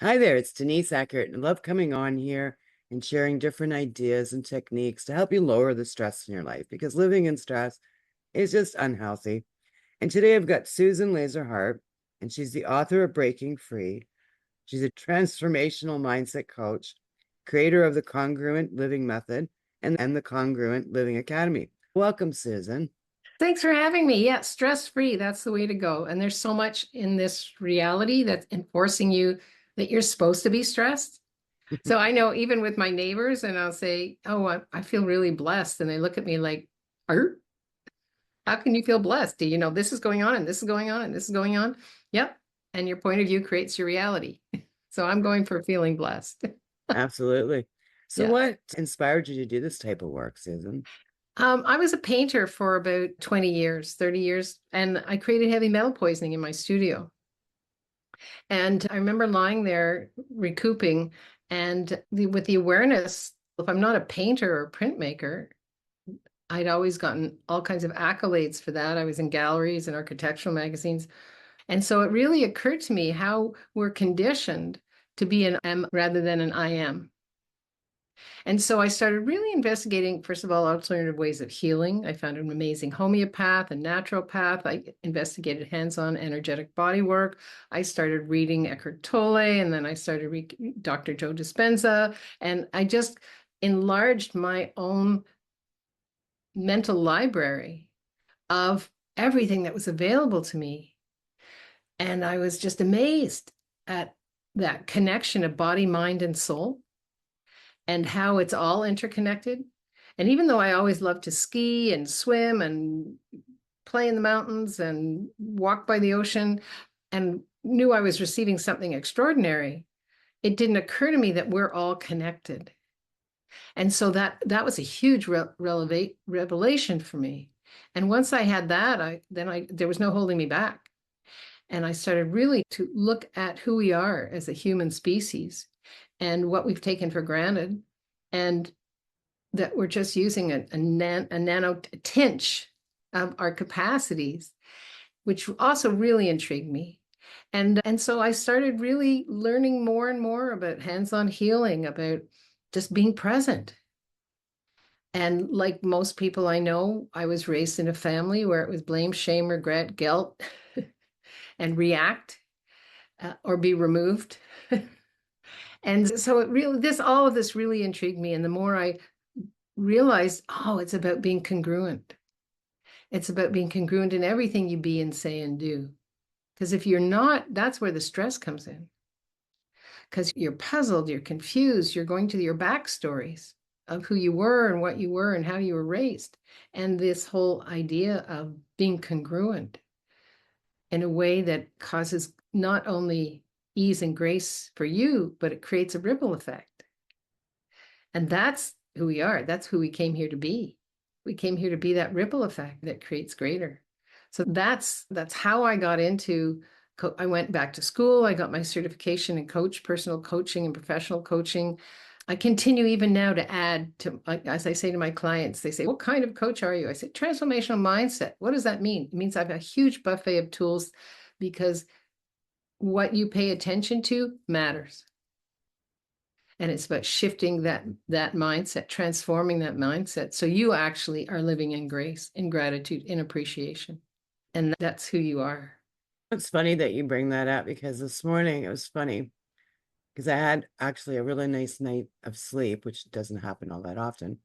Hi there, it's Denise Eckert. I love coming on here and sharing different ideas and techniques to help you lower the stress in your life because living in stress is just unhealthy. And today I've got Susan Lazar Hart, and she's the author of Breaking Free. She's a transformational mindset coach, creator of the Congruent Living Method and the Congruent Living Academy. Welcome, Susan. Thanks for having me. Yeah, stress-free, that's the way to go. And there's so much in this reality that's enforcing you that you're supposed to be stressed. So I know even with my neighbors, and I'll say, oh, I feel really blessed. And they look at me like, Art, how can you feel blessed? Do you know this is going on and this is going on and this is going on? Yep. And your point of view creates your reality. So I'm going for feeling blessed. Absolutely. So, Yeah. what inspired you to do this type of work, Susan? I was a painter for about 20 years, 30 years, and I created heavy metal poisoning in my studio. And I remember lying there recouping, and with the awareness, if I'm not a painter or printmaker, I'd always gotten all kinds of accolades for that. I was in galleries and architectural magazines. And so it really occurred to me how we're conditioned to be an M rather than an I am. And so I started really investigating, first of all, alternative ways of healing. I found an amazing homeopath and naturopath. I investigated hands-on energetic body work. I started reading Eckhart Tolle, and then I started reading Dr. Joe Dispenza. And I just enlarged my own mental library of everything that was available to me. And I was just amazed at that connection of body, mind, and soul, and how it's all interconnected. And even though I always loved to ski and swim and play in the mountains and walk by the ocean and knew I was receiving something extraordinary, it didn't occur to me that we're all connected. And so that was a huge revelation for me. And once I had that, there was no holding me back. And I started really to look at who we are as a human species and what we've taken for granted, and that we're just using a nano tinge of our capacities, which also really intrigued me. And so I started really learning more and more about hands-on healing, about just being present. And like most people I know, I was raised in a family where it was blame, shame, regret, guilt, and react or be removed. And so it really, all of this really intrigued me. And the more I realized, oh, it's about being congruent. It's about being congruent in everything you be and say and do. Because if you're not, that's where the stress comes in. Because you're puzzled, you're confused, you're going to your backstories of who you were and what you were and how you were raised. And this whole idea of being congruent in a way that causes not only ease and grace for you, but it creates a ripple effect. And that's who we are. That's who we came here to be. We came here to be that ripple effect that creates greater. So that's how I got into. I went back to school. I got my certification in personal coaching and professional coaching. I continue even now to add to, as I say to my clients, they say, what kind of coach are you? I say, transformational mindset. What does that mean? It means I have a huge buffet of tools, because what you pay attention to matters. And it's about shifting that mindset, transforming that mindset. So you actually are living in grace, in gratitude, in appreciation. And that's who you are. It's funny that you bring that up because this morning it was funny because I had actually a really nice night of sleep, which doesn't happen all that often.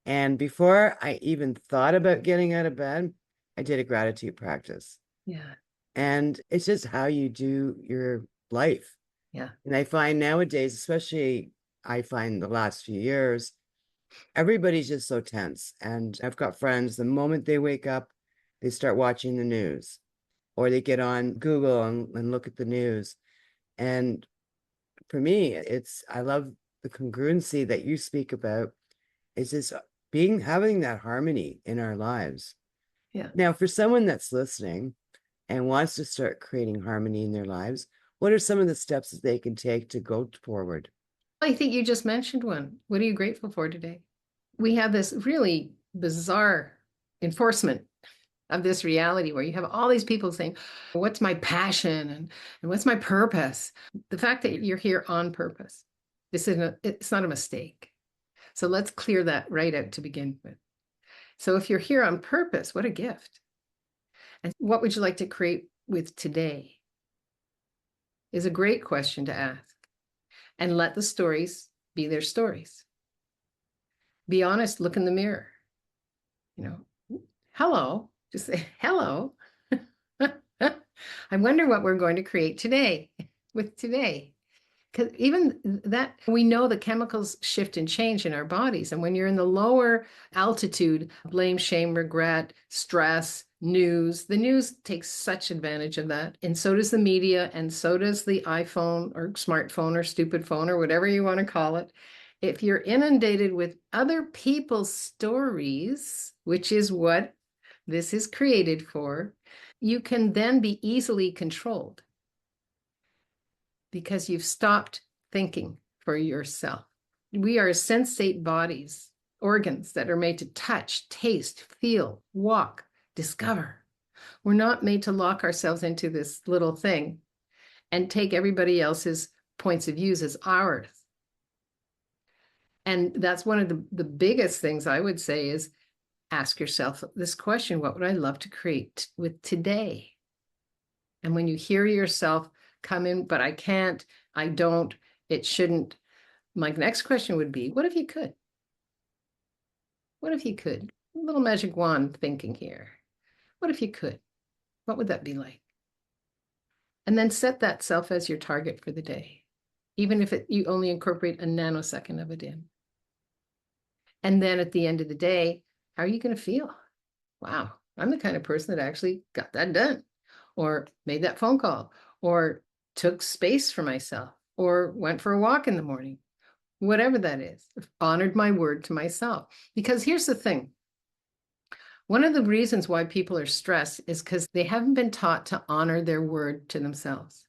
And before I even thought about getting out of bed, I did a gratitude practice. Yeah. And it's just how you do your life. Yeah. And I find nowadays, especially I find the last few years, everybody's just so tense. And I've got friends, the moment they wake up, they start watching the news or they get on Google and look at the news. And for me, I love the congruency that you speak about. Is just having that harmony in our lives. Yeah. Now, for someone that's listening and wants to start creating harmony in their lives, what are some of the steps that they can take to go forward? I think you just mentioned one. What are you grateful for today? We have this really bizarre enforcement of this reality where you have all these people saying, what's my passion and what's my purpose? The fact that you're here on purpose, it's not a mistake. So let's clear that right out to begin with. So if you're here on purpose, what a gift. And what would you like to create with today is a great question to ask. And let the stories be their stories. Be honest, look in the mirror. Hello, just say hello. I wonder what we're going to create today with today. Because even that, we know the chemicals shift and change in our bodies. And when you're in the lower altitude, blame, shame, regret, stress, news, the news takes such advantage of that. And so does the media, and so does the iPhone or smartphone or stupid phone or whatever you want to call it. If you're inundated with other people's stories, which is what this is created for, you can then be easily controlled because you've stopped thinking for yourself. We are sensate bodies, organs that are made to touch, taste, feel, walk, discover. We're not made to lock ourselves into this little thing and take everybody else's points of views as ours. And that's one of the biggest things I would say is ask yourself this question: what would I love to create with today? And when you hear yourself come in, but I can't, I don't, it shouldn't, my next question would be, what if you could? What if you could? A little magic wand thinking here. What if you could? What would that be like? And then set that self as your target for the day, even if you only incorporate a nanosecond of it in. And then at the end of the day, how are you going to feel? Wow, I'm the kind of person that actually got that done, or made that phone call, or took space for myself, or went for a walk in the morning, whatever that is, honored my word to myself. Because here's the thing. One of the reasons why people are stressed is because they haven't been taught to honor their word to themselves.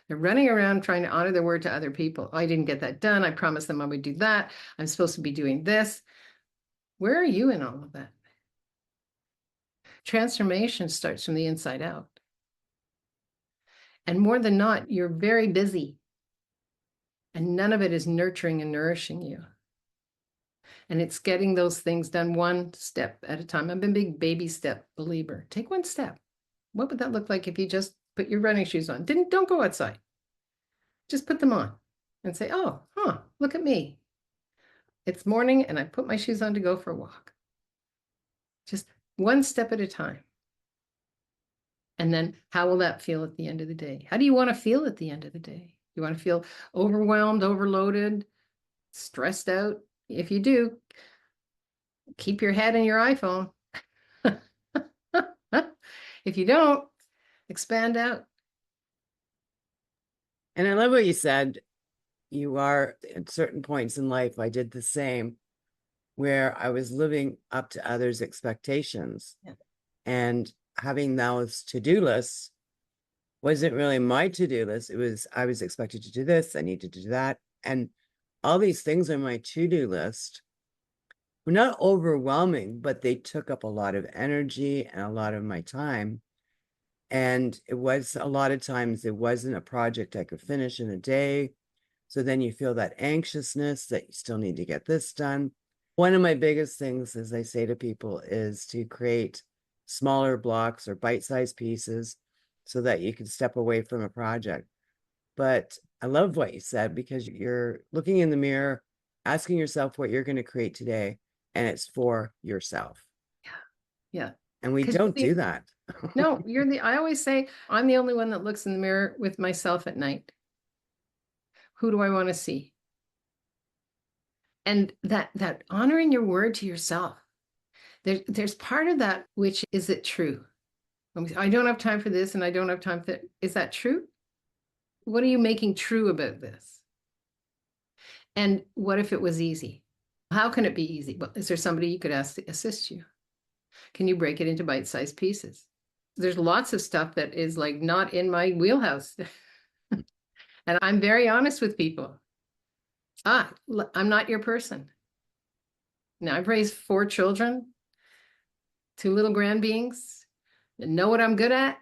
They're running around trying to honor their word to other people. Oh, I didn't get that done. I promised them I would do that. I'm supposed to be doing this. Where are you in all of that? Transformation starts from the inside out. And more than not, you're very busy. And none of it is nurturing and nourishing you. And it's getting those things done one step at a time. I'm a big baby step believer. Take one step. What would that look like if you just put your running shoes on? Don't go outside. Just put them on and say, oh, look at me. It's morning and I put my shoes on to go for a walk. Just one step at a time. And then how will that feel at the end of the day? How do you want to feel at the end of the day? You want to feel overwhelmed, overloaded, stressed out? If you do, keep your head in your iPhone. If you don't, expand out. And I love what you said. You are at certain points in life, I did the same, where I was living up to others' expectations. Yeah. And having those to-do lists wasn't really my to-do list. It was, I was expected to do this, I needed to do that. And all these things on my to-do list were not overwhelming, but they took up a lot of energy and a lot of my time. And it was a lot of times, it wasn't a project I could finish in a day. So then you feel that anxiousness that you still need to get this done. One of my biggest things, as I say to people, is to create smaller blocks or bite-sized pieces so that you can step away from a project. But I love what you said, because you're looking in the mirror, asking yourself what you're going to create today, and it's for yourself. Yeah. And we don't do that. No, I always say, I'm the only one that looks in the mirror with myself at night. Who do I want to see? And that honoring your word to yourself, there's part of that, which is it true? I don't have time for this and I don't have time for that. Is that true? What are you making true about this? And what if it was easy? How can it be easy? Well, is there somebody you could ask to assist you? Can you break it into bite-sized pieces? There's lots of stuff that is like not in my wheelhouse. And I'm very honest with people. I'm not your person. Now, I've raised 4 children. Two little grand beings that know what I'm good at,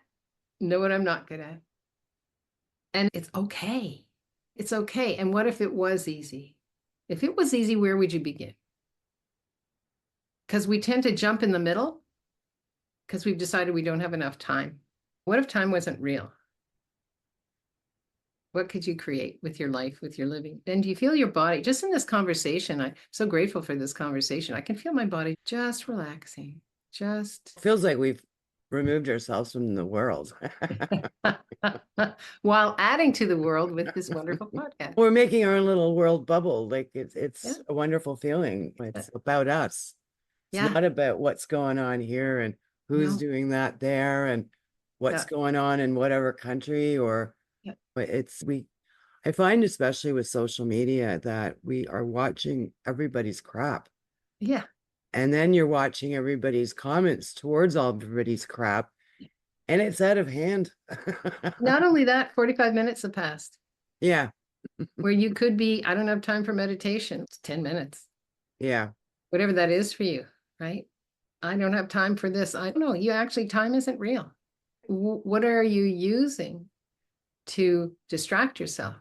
know what I'm not good at. And it's okay. It's okay. And what if it was easy? If it was easy, where would you begin? Because we tend to jump in the middle because we've decided we don't have enough time. What if time wasn't real? What could you create with your life, with your living? And do you feel your body just in this conversation? I'm so grateful for this conversation. I can feel my body just relaxing, just Feels like we've removed ourselves from the world. while adding to the world with this wonderful podcast. We're making our own little world bubble. Like Yeah. it's a wonderful feeling. It's about us. It's Yeah. not about what's going on here and who's No. doing that there and what's Yeah. going on in whatever country or Yeah. but I find especially with social media that we are watching everybody's crap. Yeah. And then you're watching everybody's comments towards all everybody's crap and it's out of hand. Not only that, 45 minutes have passed Yeah. where you could be, I don't have time for meditation. It's 10 minutes, Yeah. whatever that is for you, right? I don't have time for this. I don't know. You actually, time isn't real. What are you using to distract yourself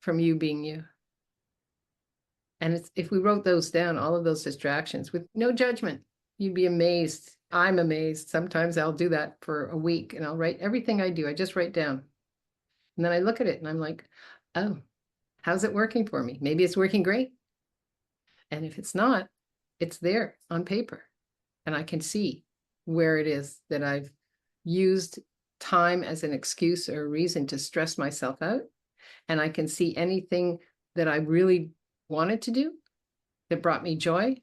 from you being you? And if we wrote those down, all of those distractions with no judgment, you'd be amazed. I'm amazed. Sometimes I'll do that for a week and I'll write everything I do. I just write down. And then I look at it and I'm like, oh, how's it working for me? Maybe it's working great. And if it's not, it's there on paper. And I can see where it is that I've used time as an excuse or a reason to stress myself out. And I can see anything that I really wanted to do that brought me joy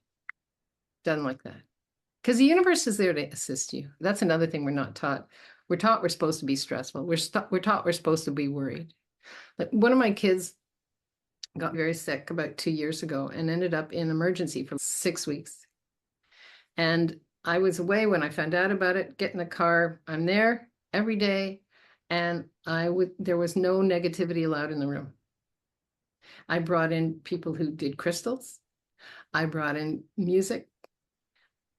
done like that. Because the universe is there to assist you. That's another thing we're not taught. We're taught we're supposed to be stressful. We're taught we're supposed to be worried. Like one of my kids got very sick about 2 years ago and ended up in emergency for 6 weeks. And I was away when I found out about it, get in the car. I'm there every day. And there was no negativity allowed in the room. I brought in people who did crystals. I brought in music,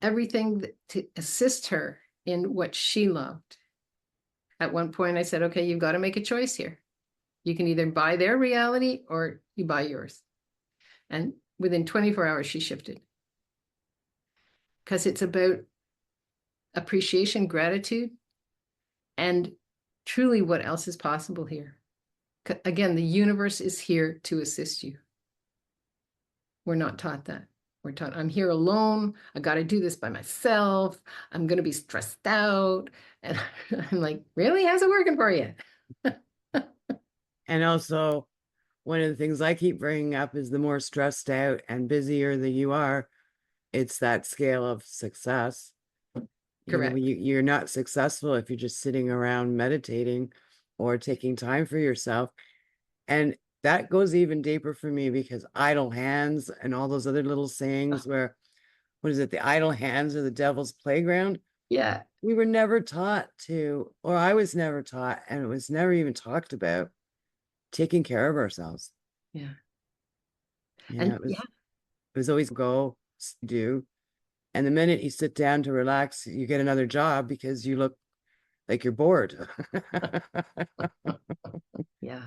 everything to assist her in what she loved. At one point, I said, okay, you've got to make a choice here. You can either buy their reality or you buy yours. And within 24 hours, she shifted. Because it's about appreciation, gratitude, and truly what else is possible here. Again, the universe is here to assist you. We're not taught that. We're taught, I'm here alone. I got to do this by myself. I'm going to be stressed out. And I'm like, really? How's it working for you? And also, one of the things I keep bringing up is the more stressed out and busier that you are, it's that scale of success. Correct. You're not successful if you're just sitting around meditating or taking time for yourself. And that goes even deeper for me because idle hands and all those other little sayings where, what is it? The idle hands are the devil's playground. Yeah. We were never taught to, or I was never taught, and it was never even talked about taking care of ourselves. Yeah. Yeah, And it was always go, do. And the minute you sit down to relax, you get another job because you look like you're bored. yeah.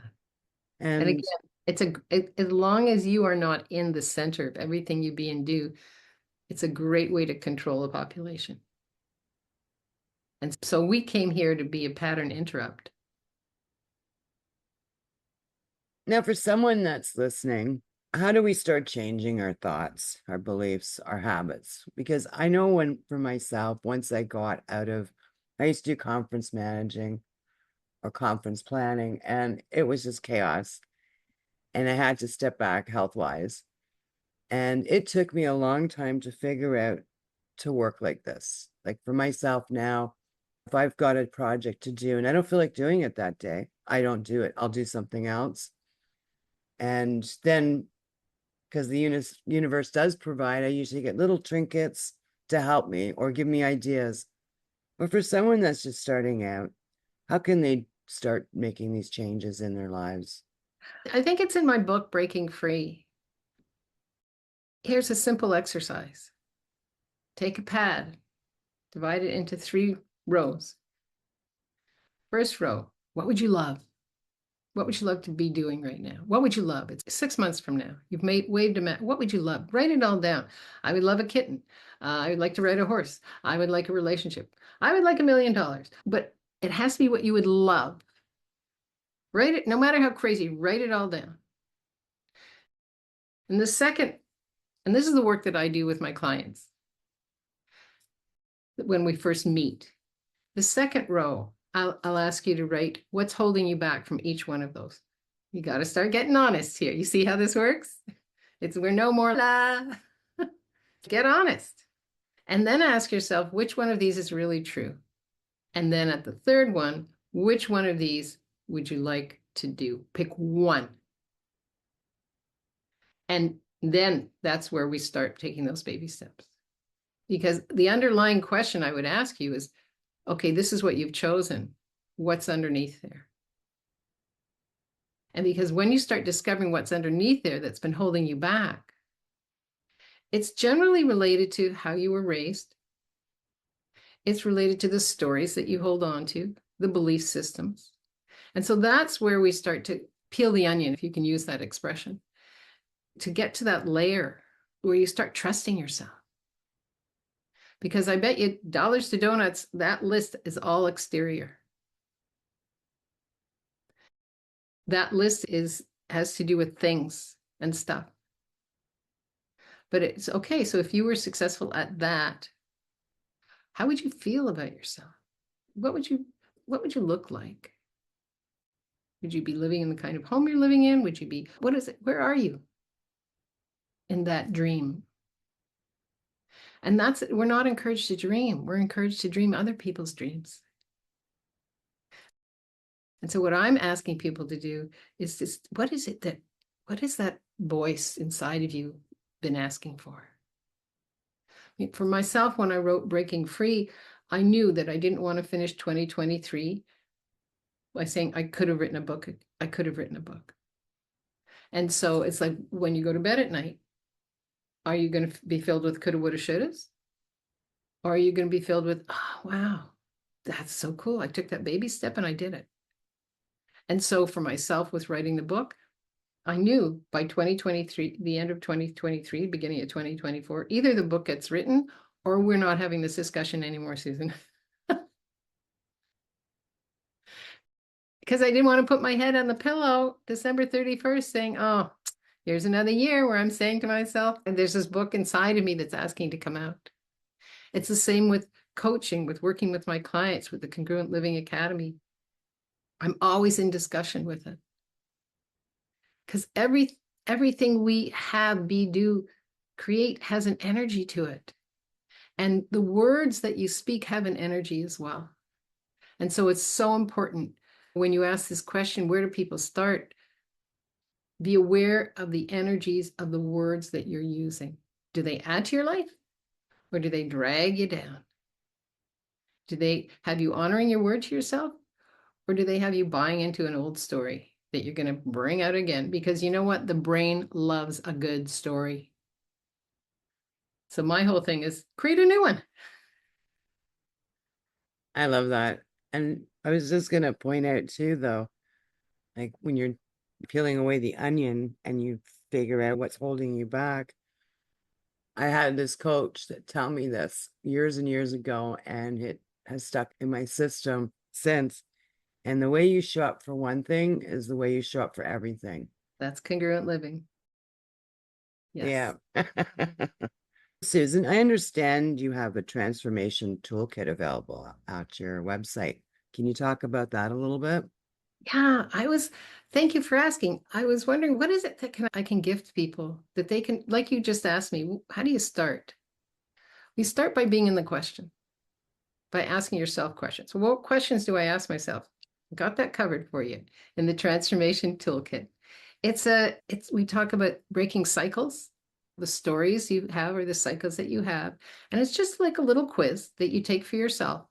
And And again, as long as you are not in the center of everything you be and do, it's a great way to control a population. And so we came here to be a pattern interrupt. now, for someone that's listening, how do we start changing our thoughts, our beliefs, our habits? Because I know for myself, once I got out of, I used to do conference managing or conference planning, and it was just chaos. And I had to step back health-wise. And it took me a long time to figure out to work like this. Like for myself now, if I've got a project to do and I don't feel like doing it that day, I don't do it. I'll do something else. And then, because the universe does provide, I usually get little trinkets to help me or give me ideas. But for someone that's just starting out, how can they start making these changes in their lives? I think it's in my book, Breaking Free. Here's a simple exercise. Take a pad, Divide it into 3 rows. First row, what would you love? What would you love to be doing right now? What would you love? It's 6 months from now. You've waved a mat. What would you love? Write it all down. I would love a kitten. I would like to ride a horse. I would like a relationship. I would like $1 million. But it has to be what you would love. Write it, no matter how crazy, write it all down. And the second, and this is the work that I do with my clients when we first meet. The second row, I'll ask you to write what's holding you back from each one of those. You got to start getting honest here. You see how this works? We're no more la. Get honest. And then ask yourself, which one of these is really true? And then at the third one, which one of these would you like to do? Pick one. And then that's where we start taking those baby steps. Because the underlying question I would ask you is, okay, this is what you've chosen. What's underneath there? And because when you start discovering what's underneath there that's been holding you back, it's generally related to how you were raised. It's related to the stories that you hold on to, the belief systems. And so that's where we start to peel the onion, if you can use that expression, to get to that layer where you start trusting yourself. Because I bet you dollars to donuts, that list is all exterior. That list has to do with things and stuff. But it's okay. So if you were successful at that, how would you feel about yourself? What would you look like? Would you be living in the kind of home you're living in? Would you be, what is it? Where are you in that dream? And we're not encouraged to dream. We're encouraged to dream other people's dreams. And so what I'm asking people to do is this, what is that voice inside of you been asking for? I mean, for myself, when I wrote Breaking Free, I knew that I didn't want to finish 2023 by saying I could have written a book. I could have written a book. And so it's like when you go to bed at night, are you going to be filled with coulda, woulda, shouldas? Or are you going to be filled with, oh, wow, that's so cool. I took that baby step and I did it. And so for myself with writing the book, I knew by 2023, the end of 2023, beginning of 2024, either the book gets written or we're not having this discussion anymore, Susan. Because I didn't want to put my head on the pillow December 31st saying, oh, here's another year where I'm saying to myself, and there's this book inside of me that's asking to come out. It's the same with coaching, with working with my clients, with the Congruent Living Academy. I'm always in discussion with it. Because everything we have, be, do, create has an energy to it. And the words that you speak have an energy as well. And so it's so important when you ask this question, where do people start? Be aware of the energies of the words that you're using. Do they add to your life or do they drag you down? Do they have you honoring your word to yourself or do they have you buying into an old story that you're going to bring out again? Because you know what? The brain loves a good story. So my whole thing is create a new one. I love that. And I was just going to point out too, though, like when you're peeling away the onion and you figure out what's holding you back. I had this coach that tell me this years and years ago, and it has stuck in my system since. And the way you show up for one thing is the way you show up for everything. That's congruent living. Yes. Yeah. Susan, I understand you have a transformation toolkit available at your website. Can you talk about that a little bit? Yeah, thank you for asking. I was wondering, what is it that I can gift people that they can, like you just asked me, how do you start? We start by being in the question, by asking yourself questions. So what questions do I ask myself? Got that covered for you in the transformation toolkit. We talk about breaking cycles, the stories you have or the cycles that you have. And it's just like a little quiz that you take for yourself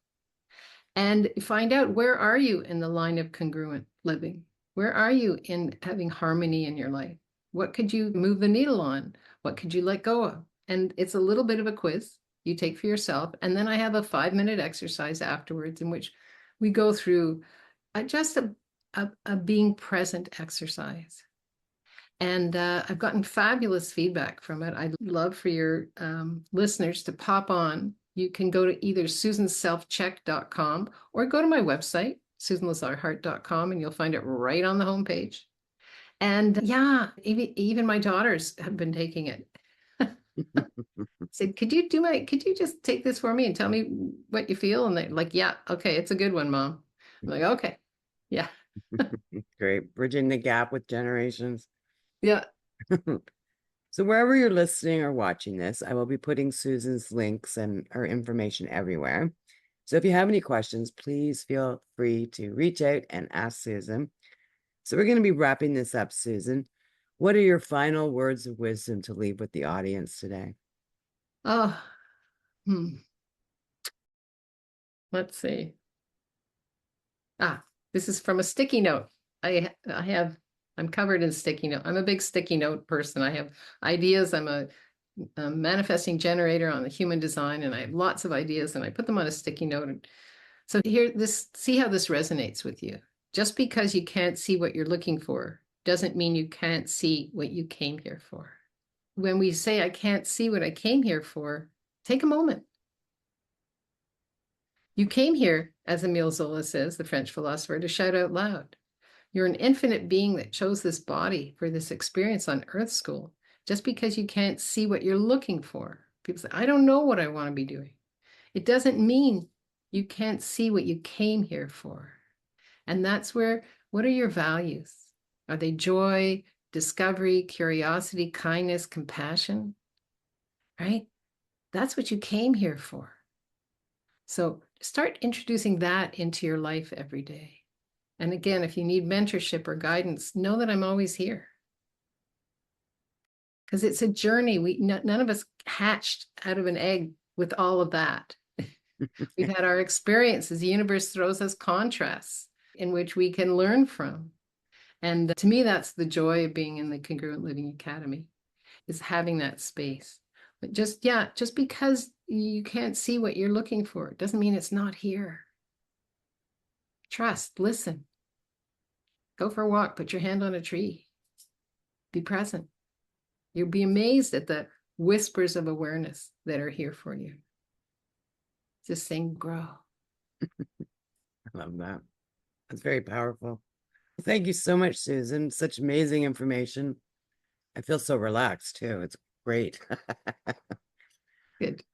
and find out, where are you in the line of congruent living? Where are you in having harmony in your life? What could you move the needle on? What could you let go of? And it's a little bit of a quiz. you take for yourself. And then I have a 5-minute exercise afterwards in which we go through just a being present exercise. And I've gotten fabulous feedback from it. I'd love for your listeners to pop on. You can go to either susanselfcheck.com or go to my website, susanlazarhart.com, and you'll find it right on the homepage. And yeah, even my daughters have been taking it. Said, could you just take this for me and tell me what you feel? And they're like, yeah, okay, it's a good one, Mom. I'm like, okay, yeah. Great. Bridging the gap with generations. Yeah. So wherever you're listening or watching this, I will be putting Susan's links and her information everywhere. So if you have any questions, please feel free to reach out and ask Susan. So we're going to be wrapping this up, Susan. What are your final words of wisdom to leave with the audience today? Oh, let's see. This is from a sticky note. I'm covered in sticky note. I'm a big sticky note person. I have ideas. I'm a manifesting generator on the human design, and I have lots of ideas, and I put them on a sticky note. So see how this resonates with you. Just because you can't see what you're looking for doesn't mean you can't see what you came here for. When we say, I can't see what I came here for, take a moment. You came here, as Emile Zola says, the French philosopher, to shout out loud. You're an infinite being that chose this body for this experience on Earth School. Just because you can't see what you're looking for. People say, I don't know what I want to be doing. It doesn't mean you can't see what you came here for. And that's where, what are your values? Are they joy, discovery, curiosity, kindness, compassion? Right? That's what you came here for. So start introducing that into your life every day. And again, if you need mentorship or guidance, know that I'm always here. Because it's a journey. None of us hatched out of an egg with all of that. We've had our experiences. The universe throws us contrasts in which we can learn from. And to me, that's the joy of being in the Congruent Living Academy, is having that space. But just because you can't see what you're looking for doesn't mean it's not here. Trust, listen, go for a walk, put your hand on a tree, be present. You'll be amazed at the whispers of awareness that are here for you. Just saying, grow. I love that. That's very powerful. Thank you so much, Susan. Such amazing information. I feel so relaxed too. It's great. Good.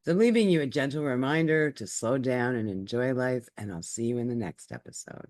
So leaving you a gentle reminder to slow down and enjoy life, and I'll see you in the next episode.